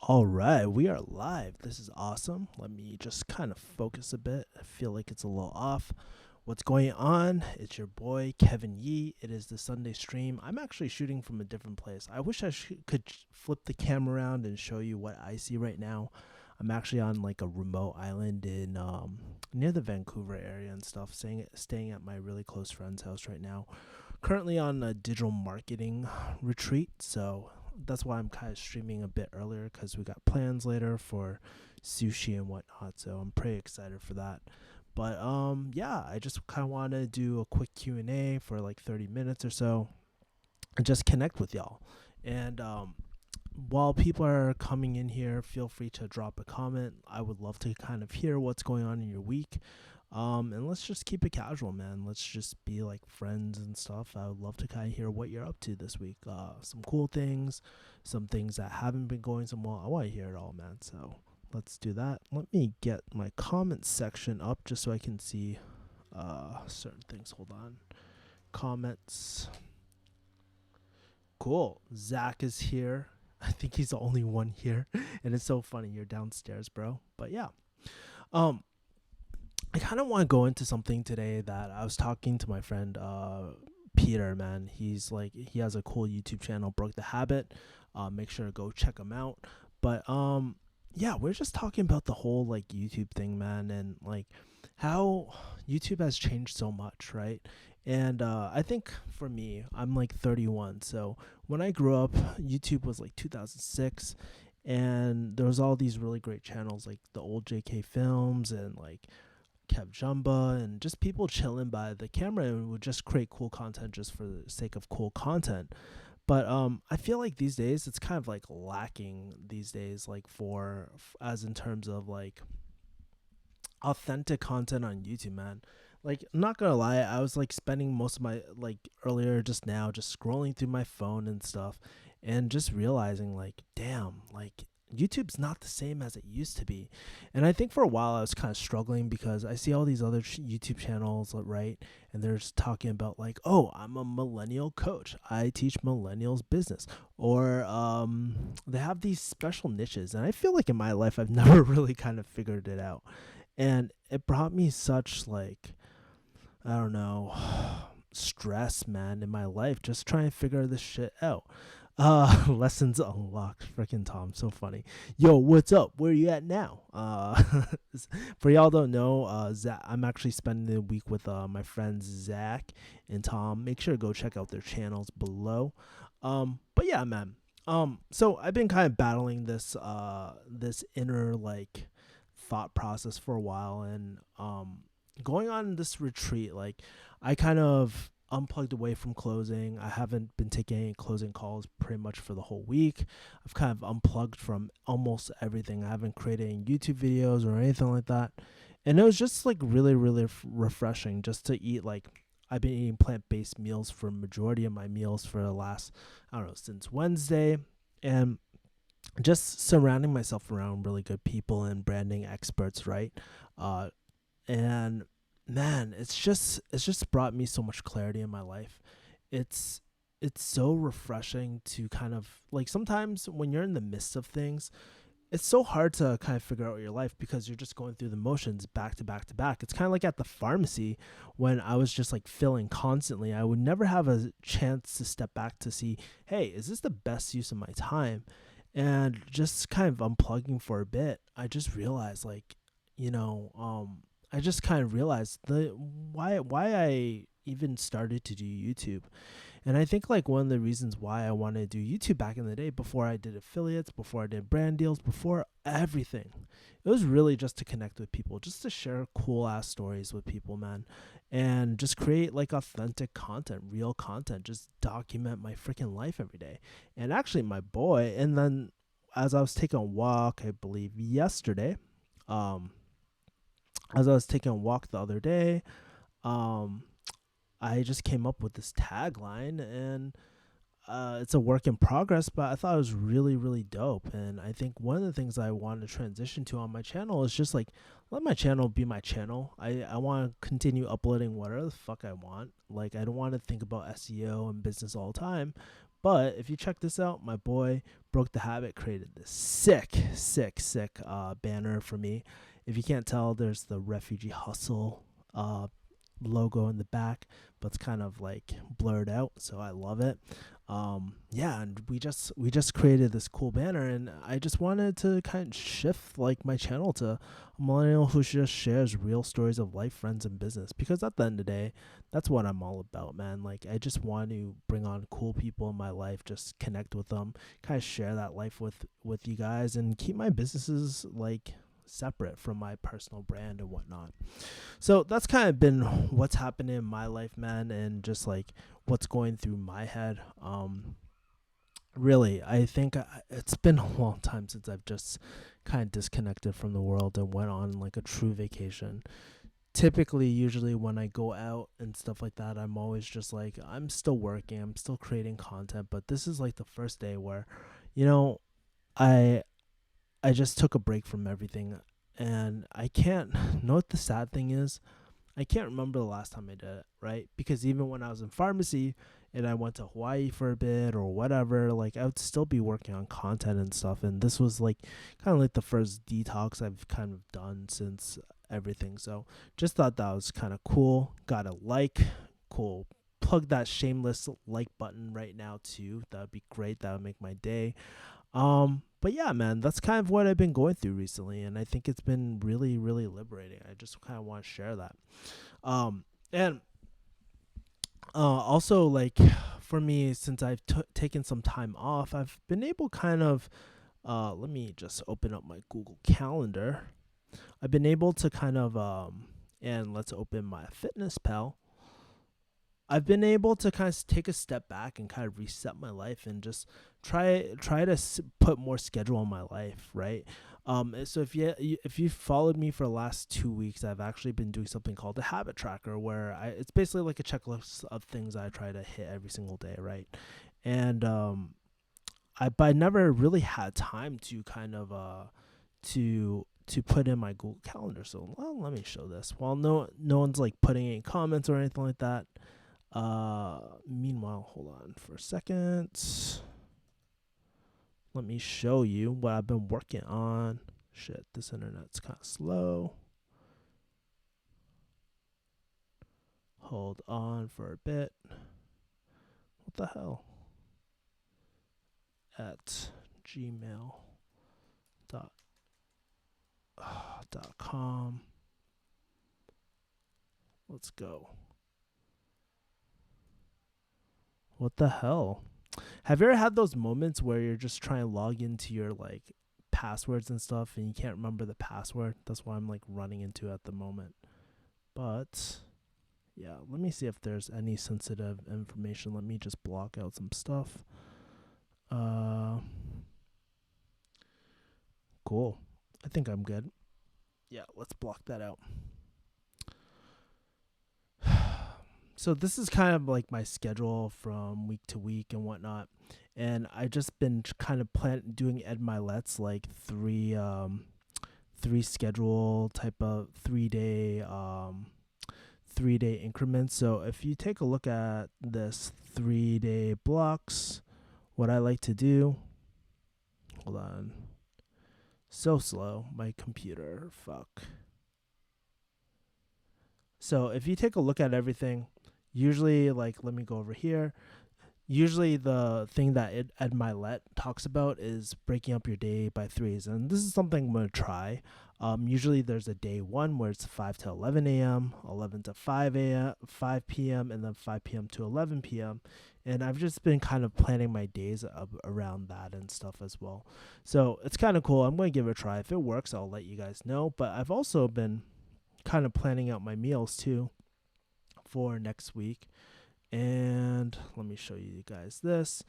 All right, we are live. This is awesome. Let me just kind of focus a bit. I feel like it's a little off. What's going on? It's your boy Kevin Yee. It is the Sunday stream. I'm actually shooting from a different place. I wish I could flip the camera around and show you what I see right now. I'm actually on like a remote island in near the Vancouver area and stuff, staying at my really close friend's house right now. Currently on a digital marketing retreat, so that's why I'm kind of streaming a bit earlier because we got plans later for sushi and whatnot. So I'm pretty excited for that. But yeah, I just kind of want to do a quick Q&A for like 30 minutes or so and just connect with y'all. And while people are coming in here, feel free to drop a comment. I would love to kind of hear what's going on in your week. And let's just keep it casual, man. Let's just be like friends and stuff. I would love to kind of hear what you're up to this week. Some cool things, some things that haven't been going so well. I want to hear it all, man. So let's do that. Let me get my comment section up just so I can see certain things. Hold on. Comments. Cool. Zach is here. I think he's the only one here. And it's so funny. You're downstairs, bro. But yeah. I kind of want to go into something today that I was talking to my friend Peter, man. He has a cool YouTube channel, Broke the Habit. Make sure to go check him out. But yeah, we're just talking about the whole like YouTube thing, man, and like how YouTube has changed so much, right? And I think for me, I'm like 31. So when I grew up, YouTube was like 2006. And there was all these really great channels like the old JK Films and like Kev Jumba and just people chilling by the camera and would just create cool content just for the sake of cool content. But I feel like these days it's kind of like lacking these days, like as in terms of like authentic content on YouTube, man. Like, I'm not gonna lie, I was like spending most of my like earlier just now just scrolling through my phone and stuff and just realizing like, damn, like YouTube's not the same as it used to be. And I think for a while I was kind of struggling because I see all these other YouTube channels, right? And they're just talking about like, oh, I'm a millennial coach. I teach millennials business. Or they have these special niches. And I feel like in my life I've never really kind of figured it out. And it brought me such like, I don't know, stress, man, in my life just trying to figure this shit out. Lessons unlocked. Freaking Tom, so funny. Yo, what's up? Where you at now? For y'all don't know, Zach, I'm actually spending the week with my friends Zach and Tom. Make sure to go check out their channels below. But yeah, man. So I've been kind of battling this inner like thought process for a while, and going on this retreat, like I kind of unplugged away from closing. I haven't been taking any closing calls pretty much for the whole week. I've kind of unplugged from almost everything. I haven't created any YouTube videos or anything like that. And it was just like really, really refreshing just to eat like I've been eating plant-based meals for majority of my meals for the last, I don't know, since Wednesday. And just surrounding myself around really good people and branding experts, right? And man, it's just brought me so much clarity in my life. It's it's so refreshing to kind of like sometimes when you're in the midst of things, it's so hard to kind of figure out your life because you're just going through the motions back to back to back. It's kind of like at the pharmacy when I was just like filling constantly. I would never have a chance to step back to see, hey, is this the best use of my time? And just kind of unplugging for a bit, I just realized like, you know, I just kind of realized the why I even started to do YouTube. And I think like one of the reasons why I wanted to do YouTube back in the day, before I did affiliates, before I did brand deals, before everything, it was really just to connect with people, just to share cool ass stories with people, man, and just create like authentic content, real content, just document my freaking life every day. And actually, my boy, and then as I was taking a walk, I believe yesterday, um, as I was taking a walk the other day, um, I just came up with this tagline, and it's a work in progress, but I thought it was really, really dope. And I think one of the things I want to transition to on my channel is just like let my channel be my channel. I want to continue uploading whatever the fuck I want. Like, I don't want to think about SEO and business all the time, But if you check this out, my boy Broke the Habit created this sick banner for me. If you can't tell, there's the Refugee Hustle logo in the back, but it's kind of like blurred out, so I love it. Yeah, and we just created this cool banner, and I just wanted to kind of shift like my channel to a millennial who just shares real stories of life, friends, and business. Because at the end of the day, that's what I'm all about, man. Like, I just want to bring on cool people in my life, just connect with them, kind of share that life with you guys, and keep my businesses like separate from my personal brand and whatnot. So that's kind of been what's happening in my life, man, and just like what's going through my head. Really, I think it's been a long time since I've just kind of disconnected from the world and went on like a true vacation. Typically, usually when I go out and stuff like that, I'm always just like, I'm still working, I'm still creating content, but this is like the first day where, you know, I I just took a break from everything, and I can't. Know what the sad thing is? I can't remember the last time I did it, right? Because even when I was in pharmacy and I went to Hawaii for a bit or whatever, like I would still be working on content and stuff. And this was like kind of like the first detox I've kind of done since everything. So just thought that was kind of cool. Got a like, cool. Plug that shameless like button right now too. That would be great. That would make my day. But yeah, man, that's kind of what I've been going through recently, and I think it's been really, really liberating. I just kind of want to share that. And Also, like for me, since I've taken some time off, I've been able kind of. Let me just open up my Google Calendar. I've been able to kind of and let's open my Fitness Pal. I've been able to kind of take a step back and kind of reset my life and just try to put more schedule on my life, right? So if you followed me for the last 2 weeks, I've actually been doing something called a habit tracker, where it's basically like a checklist of things I try to hit every single day, right? And but I never really had time to kind of to put in my Google Calendar. So well, let me show this. While no one's like putting any comments or anything like that. Meanwhile, hold on for a second. Let me show you what I've been working on. Shit, this internet's kind of slow. Hold on for a bit. What the hell? At gmail.com. Let's go. What the hell? Have you ever had those moments where you're just trying to log into your like passwords and stuff and you can't remember the password? That's what I'm like running into at the moment. But yeah, let me see if there's any sensitive information. Let me just block out some stuff. Cool. I think I'm good. Yeah, let's block that out. So this is kind of like my schedule from week to week and whatnot, and I just been kind of doing Ed Milet's like three schedule type of 3 day 3 day increments. So if you take a look at this 3 day blocks, what I like to do, hold on, so slow my computer, fuck. So if you take a look at everything, usually, like, let me go over here. Usually the thing that Ed Milet talks about is breaking up your day by threes, and this is something I'm going to try. Usually there's a day one where it's 5 to 11 a.m., 11 to 5 a.m., 5 p.m., and then 5 p.m. to 11 p.m. And I've just been kind of planning my days around that and stuff as well. So it's kind of cool. I'm going to give it a try. If it works, I'll let you guys know. But I've also been kind of planning out my meals too for next week. And let me show you guys this.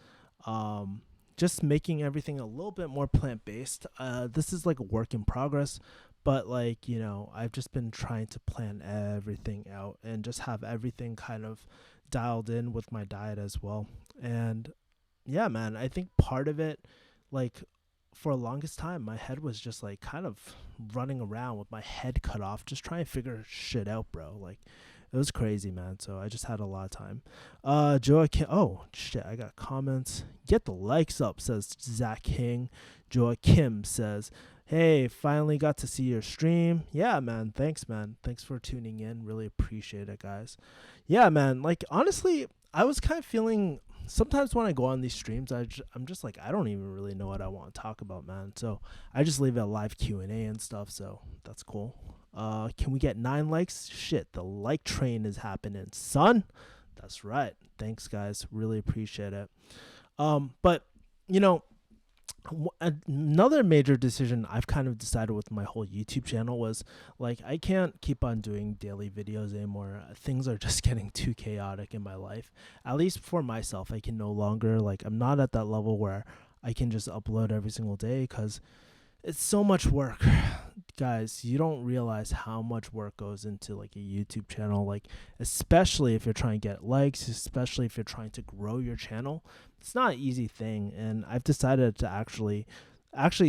Just making everything a little bit more plant-based. This is like a work in progress, but like, I've just been trying to plan everything out and just have everything kind of dialed in with my diet as well. And yeah, man, I think part of it, like, for the longest time, my head was just like kind of running around with my head cut off, just trying to figure shit out, bro. Like, It was crazy, man. So I just had a lot of time. Joaquin. Oh shit, I got comments. Get the likes up, says Zach King. Joaquin says, "Hey, finally got to see your stream. Yeah, man. Thanks, man. Thanks for tuning in. Really appreciate it, guys. Yeah, man. Like honestly, I was kind of feeling. Sometimes when I go on these streams, I'm just like I don't even really know what I want to talk about, man. So I just leave it a live Q&A and stuff. So that's cool. Can we get 9 likes? Shit, the like train is happening, son. That's right. Thanks, guys. Really appreciate it. But you know, another major decision I've kind of decided with my whole YouTube channel was like I can't keep on doing daily videos anymore. Things are just getting too chaotic in my life. At least for myself, I can no longer like I'm not at that level where I can just upload every single day cuz it's so much work. Guys, you don't realize how much work goes into like a YouTube channel, like especially if you're trying to get likes, especially if you're trying to grow your channel. It's not an easy thing, and I've decided to actually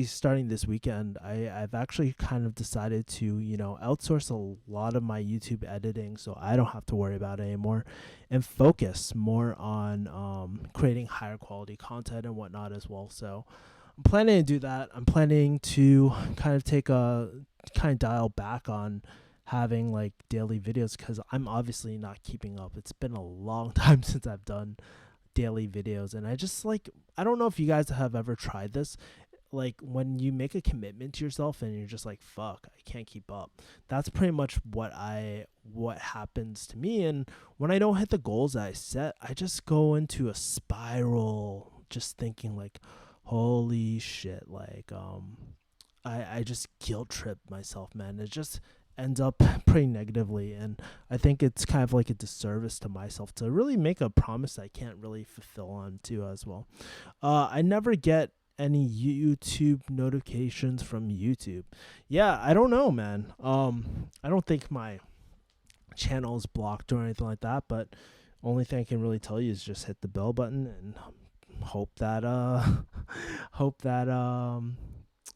starting this weekend, I've actually kind of decided to, outsource a lot of my YouTube editing so I don't have to worry about it anymore and focus more on creating higher quality content and whatnot as well. So I'm planning to do that. I'm planning to kind of dial back on having like daily videos because I'm obviously not keeping up. It's been a long time since I've done daily videos, and I don't know if you guys have ever tried this. Like when you make a commitment to yourself and you're just like, fuck, I can't keep up. That's pretty much what happens to me. And when I don't hit the goals that I set, I just go into a spiral, just thinking like, holy shit, like I just guilt trip myself, man. It just ends up pretty negatively, and I think it's kind of like a disservice to myself to really make a promise I can't really fulfill on too as well. I never get any YouTube notifications from YouTube. Yeah, I don't know, man. I don't think my channel is blocked or anything like that, but only thing I can really tell you is just hit the bell button and hope that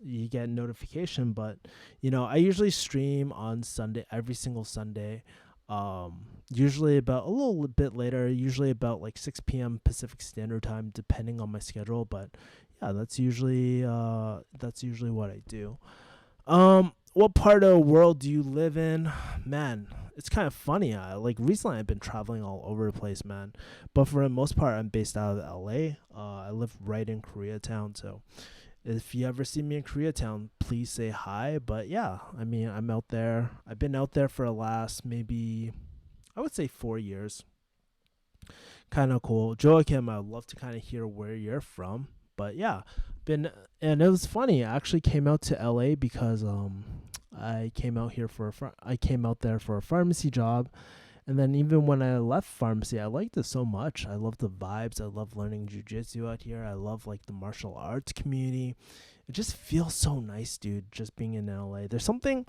you get notification. But I usually stream on Sunday, every single Sunday, usually about a little bit later, usually about like 6 p.m. Pacific Standard Time, depending on my schedule. But yeah, that's usually what I do. What part of the world do you live in? Man, it's kind of funny. Like recently I've been traveling all over the place, man. But for the most part, I'm based out of LA. I live right in Koreatown, so if you ever see me in Koreatown, please say hi. But yeah, I mean, I'm out there. I've been out there for the last maybe, I would say 4 years. Kind of cool. Joachim, I'd love to kind of hear where you're from. But yeah, and it was funny. I actually came out to LA because I came out there for a pharmacy job. And then even when I left pharmacy, I liked it so much. I love the vibes. I love learning jujitsu out here. I love like the martial arts community. It just feels so nice, dude, just being in LA. There's something,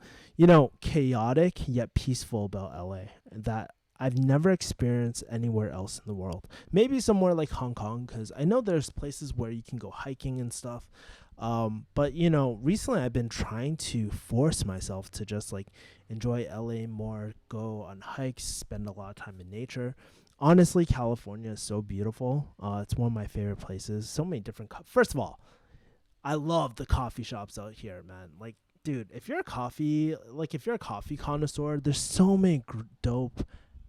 chaotic yet peaceful about LA that I've never experienced anywhere else in the world. Maybe somewhere like Hong Kong, because I know there's places where you can go hiking and stuff. But recently I've been trying to force myself to just like enjoy LA more, go on hikes, spend a lot of time in nature. Honestly, California is so beautiful. It's one of my favorite places. So many different first of all, I love the coffee shops out here, man. Like, dude, if you're a coffee connoisseur, there's so many dope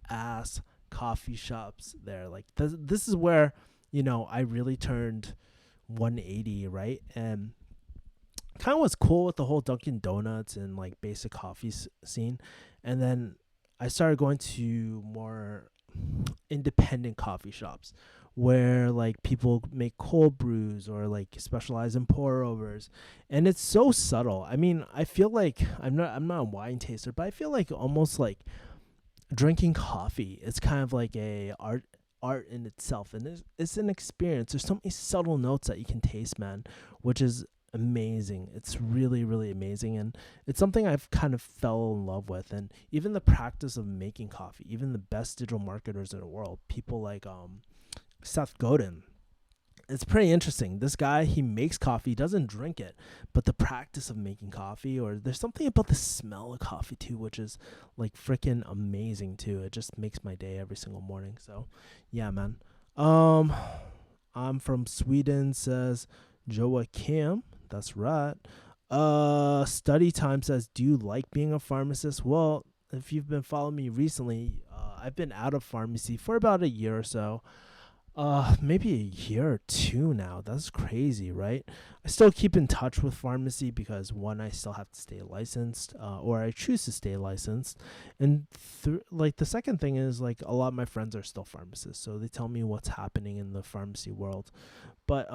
ass coffee shops there. Like this is where I really turned 180, right? And kind of what's cool with the whole Dunkin' Donuts and like basic coffee scene, and then I started going to more independent coffee shops where like people make cold brews or like specialize in pour overs, and it's so subtle. I mean, I feel like I'm not a wine taster, but I feel like almost like drinking coffee is kind of like a art in itself, and it's an experience. There's so many subtle notes that you can taste, man, which is amazing. It's really, really amazing, and it's something I've kind of fell in love with. And even the practice of making coffee, even the best digital marketers in the world, people like Seth Godin, It's pretty interesting. This guy, he makes coffee, doesn't drink it, but the practice of making coffee, or there's something about the smell of coffee too, which is like freaking amazing too. It just makes my day every single morning. So, yeah, man. Um, I'm from Sweden, says Joachim. That's right. Study time says, do you like being a pharmacist? Well, if you've been following me recently, I've been out of pharmacy for about a year or so. Maybe a year or two now. That's crazy, right? I still keep in touch with pharmacy because one, I still have to stay licensed, or I choose to stay licensed, and like the second thing is like a lot of my friends are still pharmacists, so they tell me what's happening in the pharmacy world. But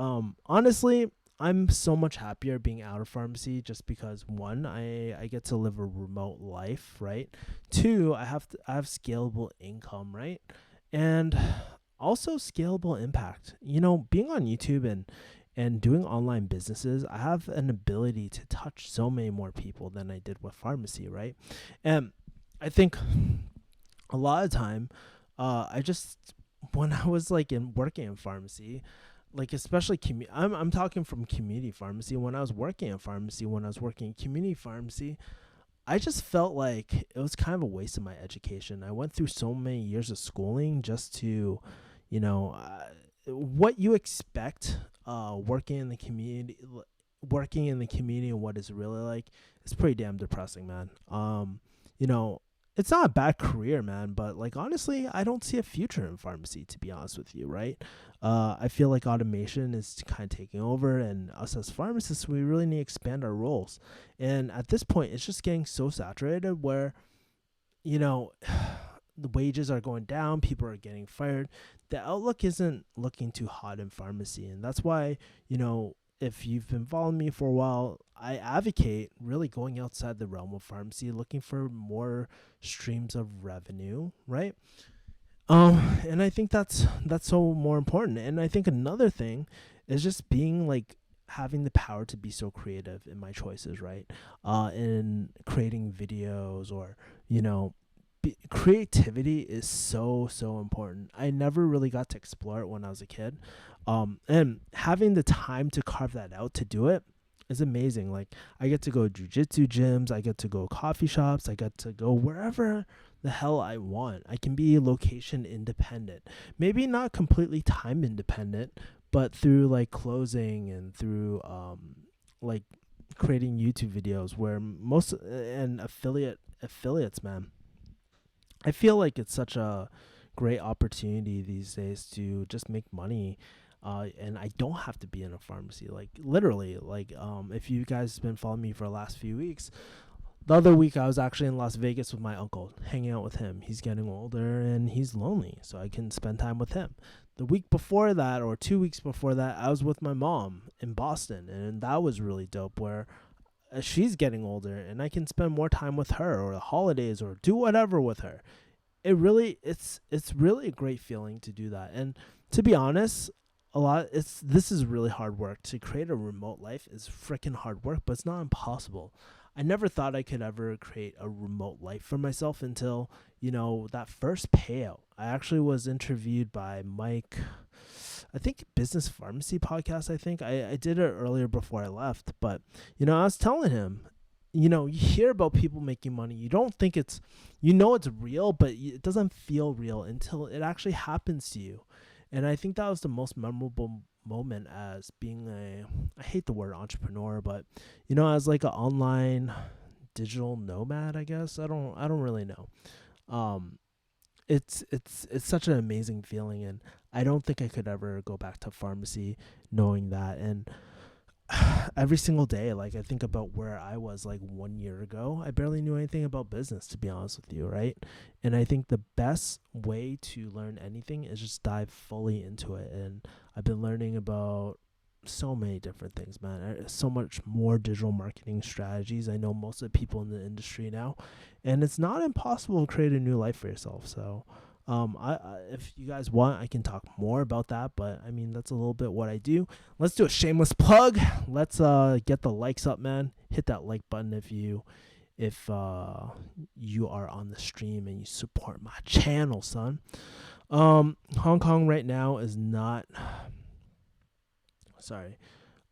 honestly, I'm so much happier being out of pharmacy just because one, I get to live a remote life, right? Two, I have scalable income, right? And also scalable impact. You know, being on YouTube and doing online businesses, I have an ability to touch so many more people than I did with pharmacy, right? And I think a lot of time, I just when I was like in working in pharmacy, like especially I'm talking from community pharmacy. When I was working in pharmacy, when I was working in community pharmacy, I just felt like it was kind of a waste of my education. I went through so many years of schooling just to, you know, what you expect working in the community, working in the community and what it's really like is pretty damn depressing, man. You know, it's not a bad career, man, but like honestly, I don't see a future in pharmacy, to be honest with you, right? I feel like automation is kind of taking over, and us as pharmacists, we really need to expand our roles. And at this point, it's just getting so saturated where, you know, the wages are going down, people are getting fired. The outlook isn't looking too hot in pharmacy. And that's why, you know, if you've been following me for a while, I advocate really going outside the realm of pharmacy, looking for more streams of revenue, right? And I think that's so more important. And I think another thing is just being like having the power to be so creative in my choices, right? In creating videos or, you know, creativity is so important. I never really got to explore it when I was a kid, and having the time to carve that out to do it is amazing. Like I get to go jujitsu gyms, I get to go coffee shops, I get to go wherever the hell I want. I can be location independent, maybe not completely time independent, but through like closing and through like creating YouTube videos where most and affiliates, man. I feel like it's such a great opportunity these days to just make money. And I don't have to be in a pharmacy. Like literally, like if you guys have been following me for the last few weeks, the other week I was actually in Las Vegas with my uncle, hanging out with him. He's getting older and he's lonely, so I can spend time with him. The week before that, or 2 weeks before that, I was with my mom in Boston, and that was really dope. Where she's getting older and I can spend more time with her or the holidays or do whatever with her. It's really a great feeling to do that. And to be honest, this is really hard work. To create a remote life is freaking hard work, but it's not impossible. I never thought I could ever create a remote life for myself until, you know, that first payout. I actually was interviewed by Mike, I think Business Pharmacy podcast. I think I did it earlier before I left, but you know, I was telling him, you know, you hear about people making money, you don't think it's, you know, it's real, but it doesn't feel real until it actually happens to you. And I think that was the most memorable moment as being I hate the word entrepreneur, but you know, as like an online digital nomad, I guess. I don't really know. Um, it's such an amazing feeling, and I don't think I could ever go back to pharmacy knowing that. And every single day, like I think about where I was like 1 year ago, I barely knew anything about business, to be honest with you, right? And I think the best way to learn anything is just dive fully into it. And I've been learning about so many different things, man. So much more digital marketing strategies. I know most of the people in the industry now, and it's not impossible to create a new life for yourself. So if you guys want, I can talk more about that, but I mean, that's a little bit what I do. Let's do a shameless plug. Let's get the likes up, man. Hit that like button if you are on the stream and you support my channel, son. Hong Kong right now is not sorry.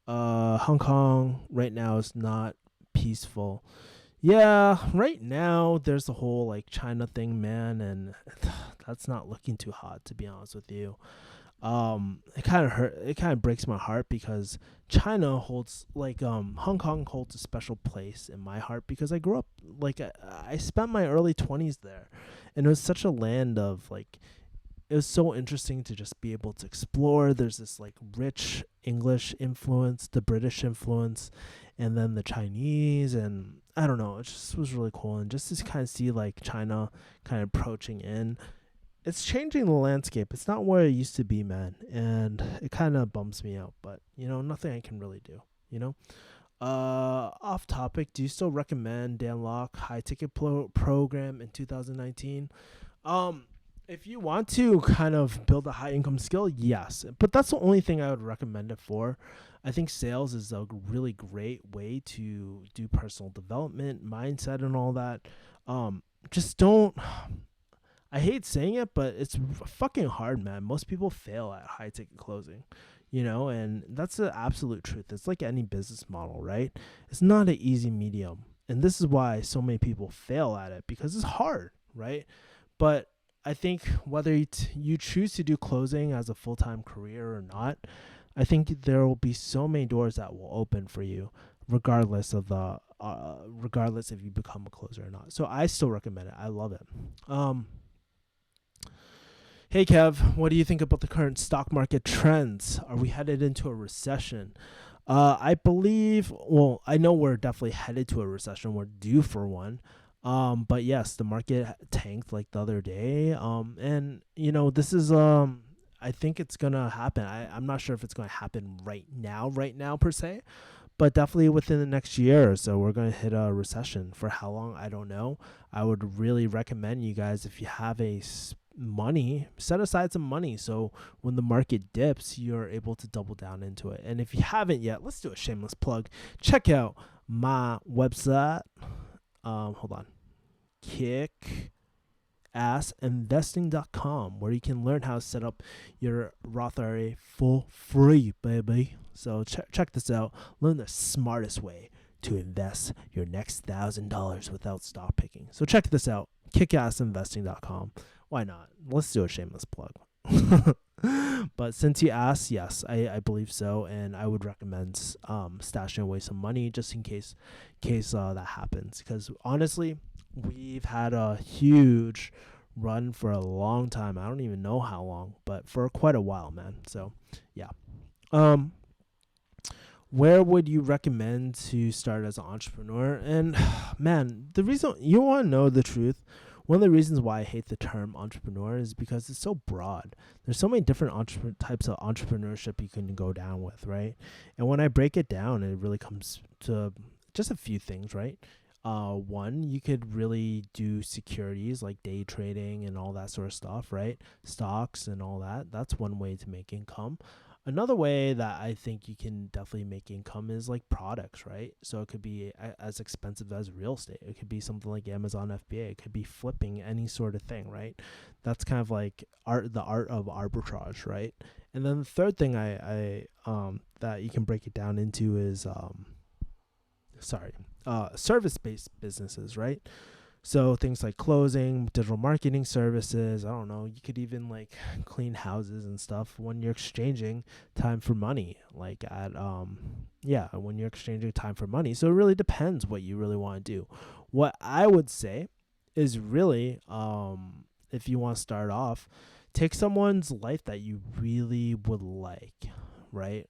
Hong Kong right now is not peaceful. Yeah, right now there's the whole like China thing, man, and that's not looking too hot to be honest with you. It kind of hurt. It kind of breaks my heart because China holds like Hong Kong holds a special place in my heart because I grew up like I spent my early 20s there, and it was such a land of like it was so interesting to just be able to explore. There's this like rich English influence, the British influence, and then the Chinese, and I don't know, it just was really cool. And just to kind of see like China kind of approaching in, it's changing the landscape. It's not where it used to be, man, and it kind of bums me out. But nothing I can really do. You know. Off topic. Do you still recommend Dan Lok high ticket program in 2019? Um, if you want to kind of build a high income skill, yes, but that's the only thing I would recommend it for. I think sales is a really great way to do personal development, mindset, and all that. Just don't. I hate saying it, but it's fucking hard, man. Most people fail at high ticket closing, and that's the absolute truth. It's like any business model, right? It's not an easy medium. And this is why so many people fail at it because it's hard, right? But I think whether you choose to do closing as a full time career or not, I think there will be so many doors that will open for you, regardless if you become a closer or not. So I still recommend it. I love it. Hey Kev, what do you think about the current stock market trends? Are we headed into a recession? I believe, well, I know we're definitely headed to a recession. We're due for one. But yes, the market tanked like the other day. And this is I think it's gonna happen. I'm not sure if it's gonna happen right now per se, but definitely within the next year or so, we're gonna hit a recession. For how long, I don't know. I would really recommend you guys, if you have money, set aside some money so when the market dips, you're able to double down into it. And if you haven't yet, let's do a shameless plug. Check out my website. Hold on. Kickassinvesting.com, where you can learn how to set up your Roth IRA for free, baby. So check this out. Learn the smartest way to invest your next $1,000 without stock picking. So check this out. Kickassinvesting.com. Why not? Let's do a shameless plug. But since you asked, yes, I believe so, and I would recommend stashing away some money just in case that happens. Because honestly, we've had a huge run for a long time. I don't even know how long, but for quite a while, man. So yeah. Where would you recommend to start as an entrepreneur? And man, the reason you want to know the truth, one of the reasons why I hate the term entrepreneur is because it's so broad. There's so many different types of entrepreneurship you can go down with, right? And when I break it down, it really comes to just a few things, right? One, you could really do securities like day trading and all that sort of stuff, right? Stocks and all that. That's one way to make income. Another way that I think you can definitely make income is like products, right? So it could be as expensive as real estate. It could be something like Amazon FBA. It could be flipping any sort of thing, right? That's kind of like the art of arbitrage, right? And then the third thing I that you can break it down into is service-based businesses, right? So things like closing, digital marketing services, I don't know, you could even like clean houses and stuff when you're exchanging time for money, like when you're exchanging time for money. So it really depends what you really want to do. What I would say is really, if you want to start off, take someone's life that you really would like, right?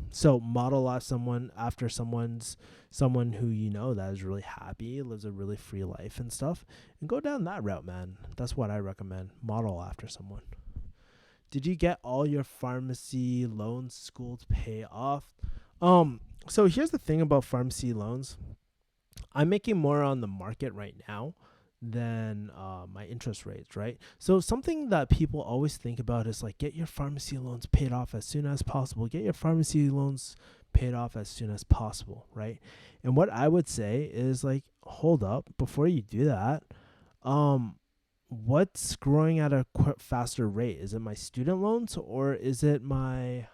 So model after someone who that is really happy, lives a really free life and stuff, and go down that route, man. That's what I recommend. Model after someone. Did you get all your pharmacy loans school to pay off? So here's the thing about pharmacy loans. I'm making more on the market right now than my interest rates, right? So something that people always think about is like, get your pharmacy loans paid off as soon as possible. Get your pharmacy loans paid off as soon as possible, right? And what I would say is like, hold up, before you do that, what's growing at a faster rate? Is it my student loans or is it my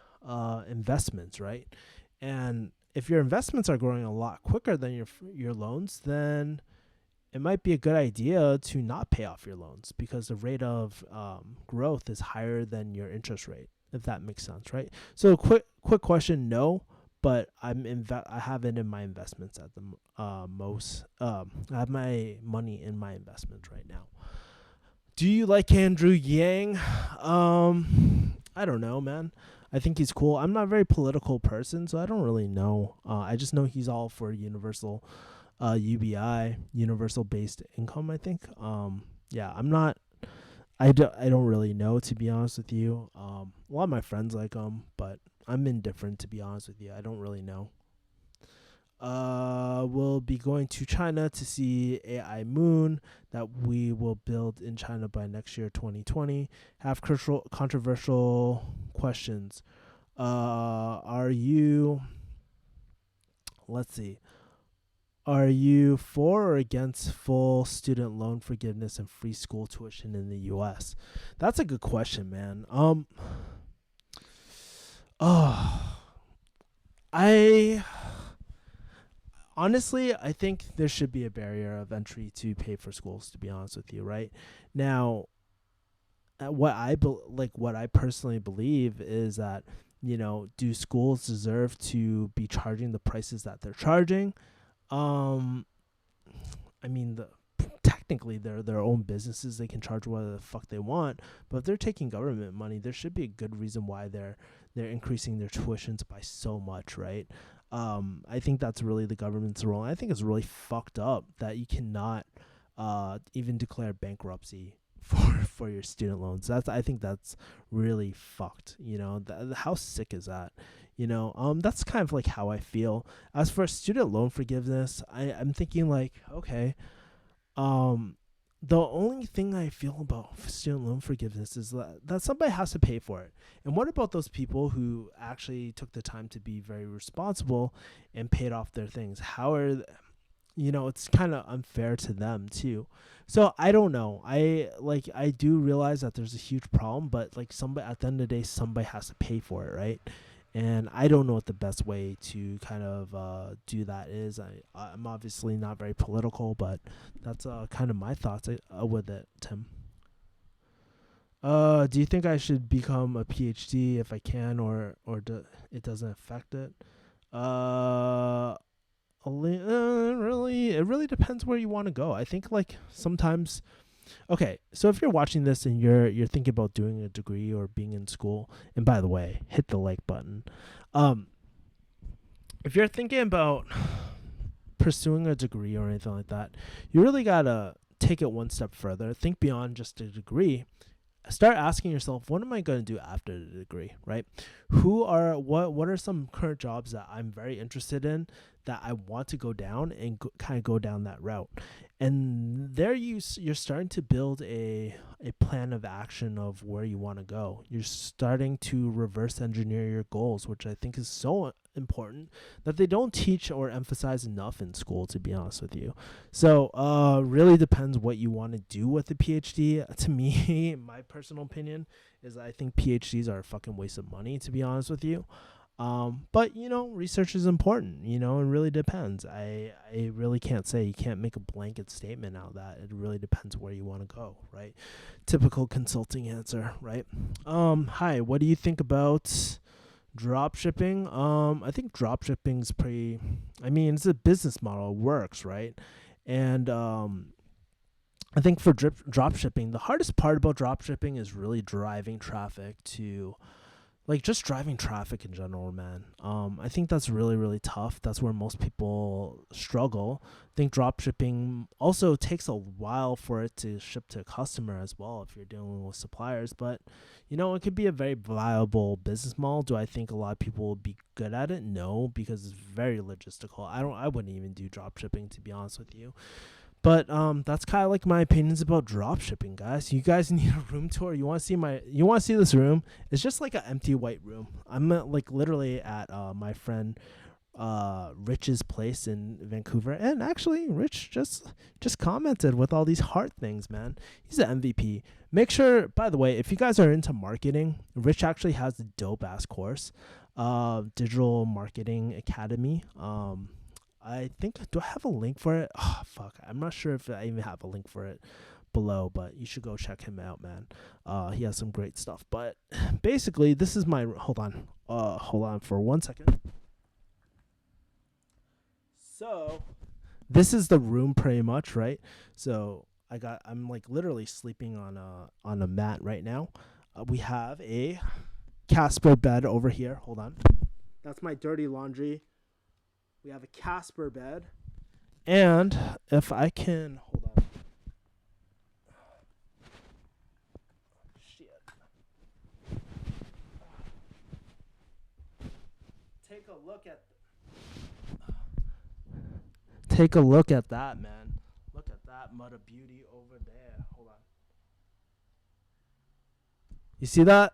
investments, right? And if your investments are growing a lot quicker than your loans, then it might be a good idea to not pay off your loans because the rate of growth is higher than your interest rate, if that makes sense, right? So quick question, no, but I have it in my investments at the most. I have my money in my investments right now. Do you like Andrew Yang? I don't know, man. I think he's cool. I'm not a very political person, so I don't really know. I just know he's all for universal UBI, universal based income, I think. Yeah, I'm not. I don't really know, to be honest with you. A lot of my friends like him, but I'm indifferent, to be honest with you. I don't really know. We'll be going to China to see AI Moon that we will build in China by next year, 2020. Have controversial questions. Are you? Let's see. Are you for or against full student loan forgiveness and free school tuition in the U.S.? That's a good question, man. Oh, I honestly, I think there should be a barrier of entry to pay for schools. To be honest with you, right now, what I personally believe is that, do schools deserve to be charging the prices that they're charging? Um, I mean, technically they're their own businesses. They can charge whatever the fuck they want. But if they're taking government money, there should be a good reason why they're increasing their tuitions by so much, right? I think that's really the government's role. I think it's really fucked up that you cannot even declare bankruptcy for your student loans. I think that's really fucked. How sick is that? That's kind of like how I feel. As for student loan forgiveness, I'm thinking like, okay, the only thing I feel about student loan forgiveness is that somebody has to pay for it. And what about those people who actually took the time to be very responsible and paid off their things? How are it's kind of unfair to them too. So I don't know. I do realize that there's a huge problem, but like somebody at the end of the day, somebody has to pay for it, right? And I don't know what the best way to kind of do that is. I'm obviously not very political, but that's kind of my thoughts with it, Tim. Do you think I should become a PhD if I can, or it doesn't affect it? Uh, it really depends where you want to go. I think like sometimes. Okay, so if you're watching this and you're thinking about doing a degree or being in school, and by the way, hit the like button. If you're thinking about pursuing a degree or anything like that, you really gotta take it one step further. Think beyond just a degree. Start asking yourself, what am I going to do after the degree, right? What are some current jobs that I'm very interested in that I want to go down and kind of go down that route? And there you're starting to build a plan of action of where you want to go. You're starting to reverse engineer your goals, which I think is so important that they don't teach or emphasize enough in school, to be honest with you. So really depends what you want to do with a PhD. To me, my personal opinion is I think PhDs are a fucking waste of money, to be honest with you. But research is important. It really depends. I really can't say. You can't make a blanket statement out of that. It really depends where you want to go, right? Typical consulting answer, right? Hi, what do you think about drop shipping? I think drop shipping's pretty. I mean, it's a business model. It works, right? And I think for drop shipping, the hardest part about drop shipping is really driving traffic to. Like just driving traffic in general, man. I think that's really, really tough. That's where most people struggle. I think drop shipping also takes a while for it to ship to a customer as well if you're dealing with suppliers. But, it could be a very viable business model. Do I think a lot of people will be good at it? No, because it's very logistical. I wouldn't even do drop shipping, to be honest with you. But that's kind of like my opinions about drop shipping, guys. You guys need a room tour. You want to see this room? It's just like an empty white room. I'm like literally at my friend Rich's place in Vancouver, and actually Rich just commented with all these heart things, man. He's an MVP. Make sure, by the way, if you guys are into marketing, Rich actually has a dope ass course, Digital Marketing Academy. I think, do I have a link for it? Oh fuck, I'm not sure if I even have a link for it below, but you should go check him out, man. He has some great stuff. But basically, this is my hold on for 1 second. So this is the room pretty much, right? So I'm like literally sleeping on a mat right now. We have a Casper bed over here. Hold on. That's my dirty laundry. We have a Casper bed. And if I can hold on. Shit. Take a look at that, man. Look at that mud of beauty over there. Hold on. You see that?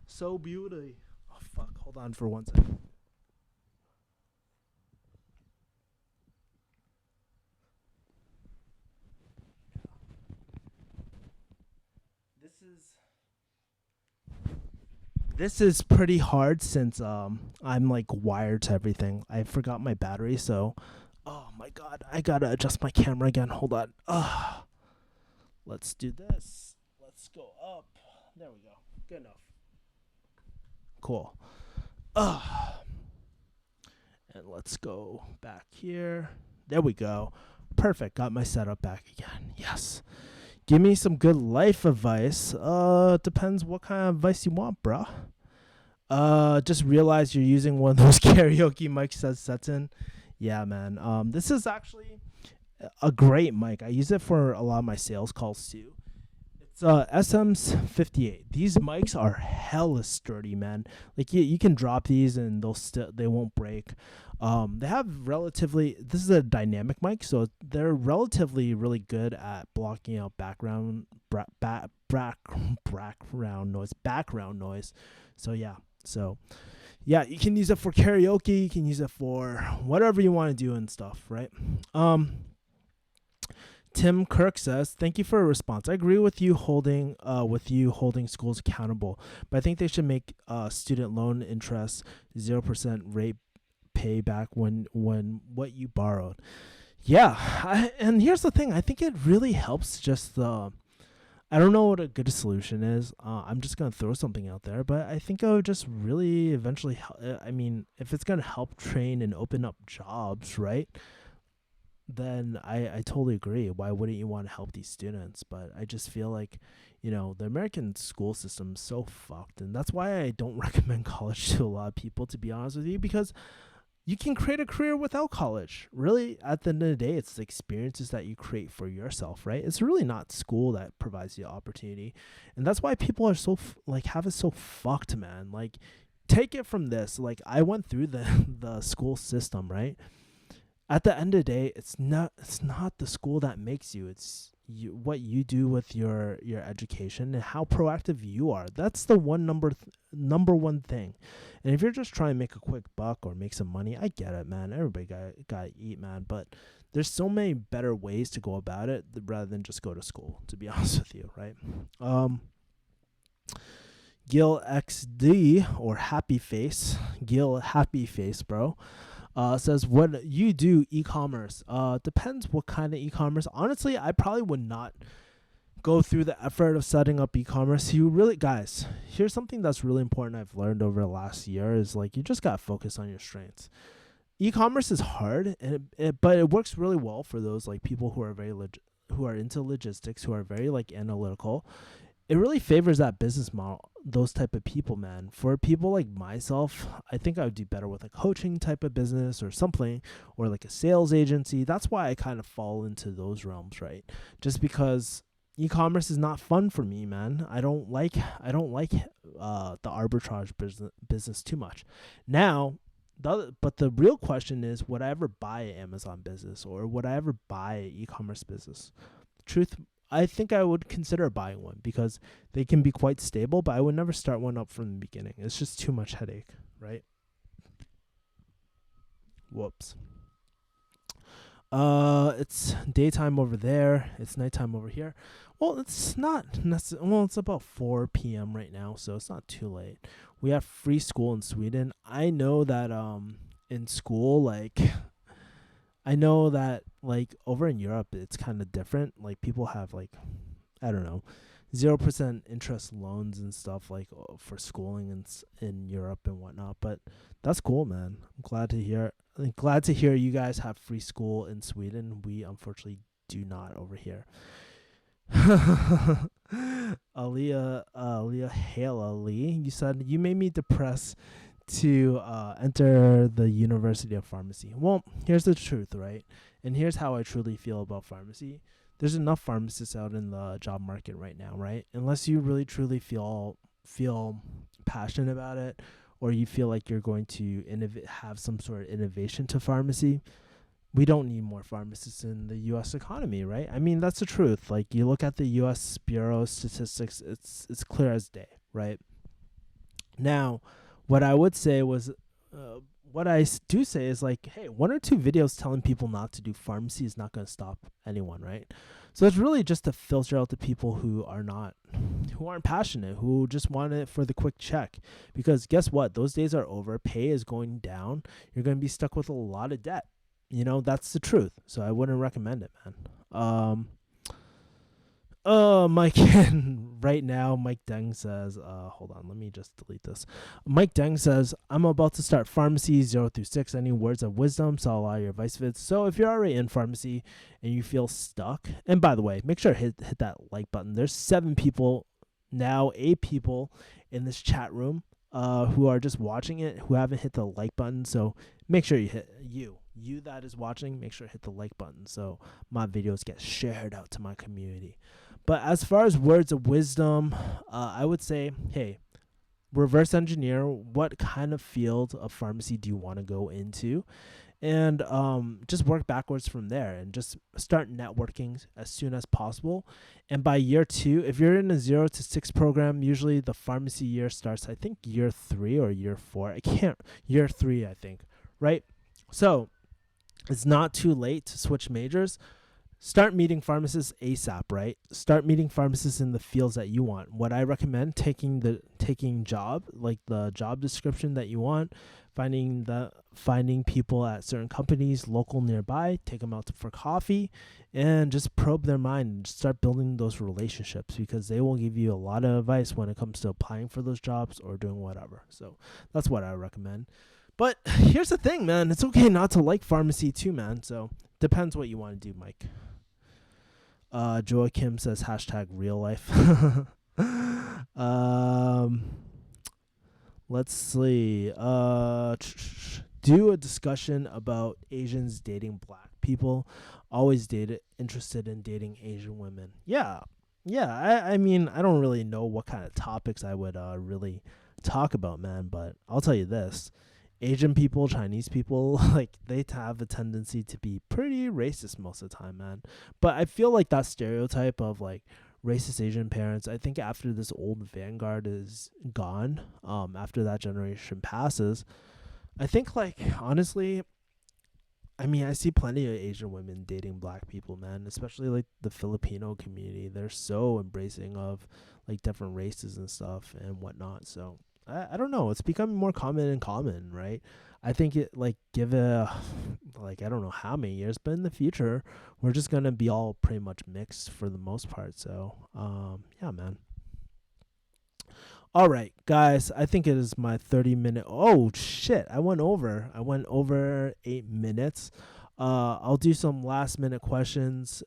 So beauty. Oh fuck. Hold on for 1 second. This is pretty hard since I'm like wired to everything. I forgot my battery, so oh my god, I gotta adjust my camera again. Hold on. Let's do this. Let's go up. There we go. Good enough. Cool. And let's go back here. There we go. Perfect. Got my setup back again. Yes. Give me some good life advice. Depends what kind of advice you want, bruh. Just realize you're using one of those karaoke mics, says Setson. Yeah, man. This is actually a great mic. I use it for a lot of my sales calls too. It's SM's 58. These mics are hella sturdy, man. Like you can drop these and they won't break. They have this is a dynamic mic, so they're relatively really good at blocking out background noise. So yeah, you can use it for karaoke, you can use it for whatever you want to do and stuff, right? Tim Kirk says, "Thank you for a response. I agree with you holding schools accountable, but I think they should make student loan interest 0% rate payback when what you borrowed." Yeah, and here's the thing. I think it really helps just I don't know what a good solution is. I'm just going to throw something out there, but I think it would just really eventually I mean, if it's going to help train and open up jobs, right? Then I totally agree. Why wouldn't you want to help these students? But I just feel like, the American school system is so fucked. And that's why I don't recommend college to a lot of people, to be honest with you, because you can create a career without college. Really, at the end of the day, it's the experiences that you create for yourself, right? It's really not school that provides you opportunity. And that's why people are so, have it so fucked, man. Like, take it from this. Like, I went through the school system, right? At the end of the day, it's not the school that makes you. It's what you do with your education and how proactive you are. That's the number one thing. And if you're just trying to make a quick buck or make some money, I get it, man. Everybody got to eat, man. But there's so many better ways to go about it rather than just go to school, to be honest with you, right? Gil XD or Happy Face, bro. Says, what you do e-commerce? Depends what kind of e-commerce. Honestly, I probably would not go through the effort of setting up e-commerce. Guys, here's something that's really important I've learned over the last year is you just gotta focus on your strengths. E-commerce is hard, but it works really well for those people who are who are into logistics, who are very analytical. It really favors that business model, those type of people, man. For people like myself, I think I would do better with a coaching type of business or something, or a sales agency. That's why I kind of fall into those realms, right? Just because e-commerce is not fun for me, man. I don't like the arbitrage business too much. Now, but the real question is, would I ever buy an Amazon business or would I ever buy an e-commerce business? Truth, I think I would consider buying one because they can be quite stable, but I would never start one up from the beginning. It's just too much headache, right? Whoops. It's daytime over there. It's nighttime over here. Well, it's not necessarily. Well, it's about 4 p.m. right now, so it's not too late. We have free school in Sweden. I know that in school, like I know that like over in Europe, it's kind of different. Like people have like I don't know, 0% interest loans and stuff like for schooling in Europe and whatnot. But that's cool, man. I'm glad to hear. I'm glad to hear you guys have free school in Sweden. We unfortunately do not over here. Aliyah Hale Lee, you said you made me depressed to enter the University of Pharmacy. Well, here's the truth, right? And here's how I truly feel about pharmacy. There's enough pharmacists out in the job market right now, right? Unless you really truly feel passionate about it, or you feel like you're going to have some sort of innovation to pharmacy, we don't need more pharmacists in the U.S. economy, right? I mean, that's the truth. Like you look at the U.S. Bureau of Statistics, it's clear as day, right? Now, what I would say was, what I do say is like, hey, one or two videos telling people not to do pharmacy is not going to stop anyone, right? So it's really just to filter out the people who aren't passionate, who just want it for the quick check. Because guess what? Those days are over. Pay is going down. You're going to be stuck with a lot of debt. You know, that's the truth. So I wouldn't recommend it, man. Mike, right now, Mike Deng says, hold on, let me just delete this. Mike Deng says, I'm about to start pharmacy 0 through 6. Any words of wisdom? So allow your advice vids. So if you're already in pharmacy and you feel stuck, and by the way, make sure to hit that like button. There's 7 people now, 8 people in this chat room, who are just watching it, who haven't hit the like button. So make sure you hit you that is watching, make sure to hit the like button so my videos get shared out to my community. But as far as words of wisdom, I would say, hey, reverse engineer what kind of field of pharmacy do you want to go into, and just work backwards from there and just start networking as soon as possible. And by year 2, if you're in a 0 to 6 program, usually the pharmacy year starts, I think, year 3 or year 4. Year 3, I think, right? So it's not too late to switch majors. Start meeting pharmacists ASAP, right? Start meeting pharmacists in the fields that you want. What I recommend, taking job, like the job description that you want, finding people at certain companies local nearby, take them out for coffee, and just probe their mind and start building those relationships, because they will give you a lot of advice when it comes to applying for those jobs or doing whatever. So that's what I recommend. But here's the thing, man. It's okay not to like pharmacy too, man. So depends what you want to do, Mike. Joachim says #real life. Let's see. Do a discussion about Asians dating black people. Always interested in dating Asian women. Yeah. I mean, I don't really know what kind of topics I would really talk about, man. But I'll tell you this. Asian people, Chinese people, like they have a tendency to be pretty racist most of the time, man. But I feel like that stereotype of like racist Asian parents, I think after this old vanguard is gone, after that generation passes, I think like honestly, I mean, I see plenty of Asian women dating black people, man, especially like the Filipino community. They're so embracing of like different races and stuff and whatnot. So I don't know. It's becoming more common, right? I think it like give it like I don't know how many years, but in the future we're just gonna be all pretty much mixed for the most part. So yeah, man. All right, guys. I think it is my 30-minute. Oh shit! I went over. 8 minutes. I'll do some last minute questions.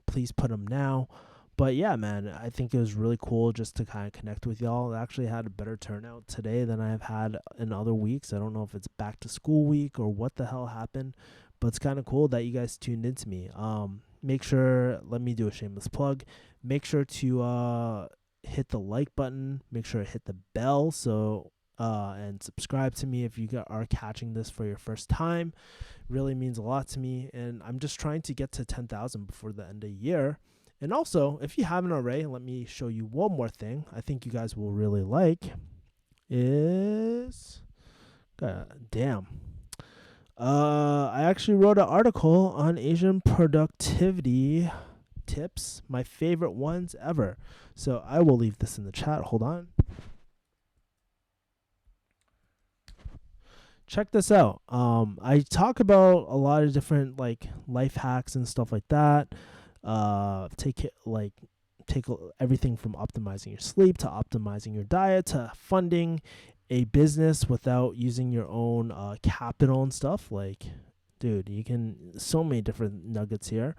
Please put them now. But yeah, man, I think it was really cool just to kind of connect with y'all. I actually had a better turnout today than I've had in other weeks. I don't know if it's back to school week or what the hell happened, but it's kind of cool that you guys tuned into me. Make sure, let me do a shameless plug. Make sure to hit the like button. Make sure to hit the bell and subscribe to me if you are catching this for your first time. Really means a lot to me, and I'm just trying to get to 10,000 before the end of the year. And also, if you haven't already, let me show you one more thing I think you guys will really like. God damn. I actually wrote an article on Asian productivity tips, my favorite ones ever. So I will leave this in the chat. Hold on. Check this out. I talk about a lot of different like life hacks and stuff like that. Take everything from optimizing your sleep to optimizing your diet to funding a business without using your own capital and stuff. Like, dude, you can so many different nuggets here.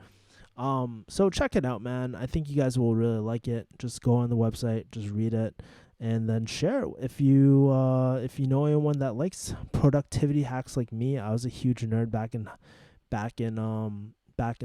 So check it out, man. I think you guys will really like it. Just go on the website, just read it, and then share it. If you know anyone that likes productivity hacks like me. I was a huge nerd back in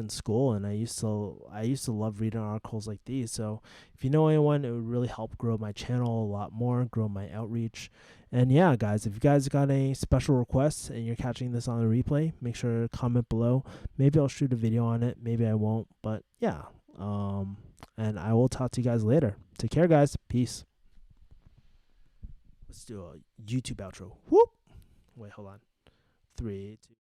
school, and I used to love reading articles like these. So if you know anyone, it would really help grow my channel a lot more, grow my outreach. And yeah, guys, if you guys got any special requests and you're catching this on a replay, make sure to comment below. Maybe I'll shoot a video on it. Maybe I won't. But yeah. And I will talk to you guys later. Take care, guys. Peace. Let's do a YouTube outro. Whoop. Wait, hold on. 3, 2.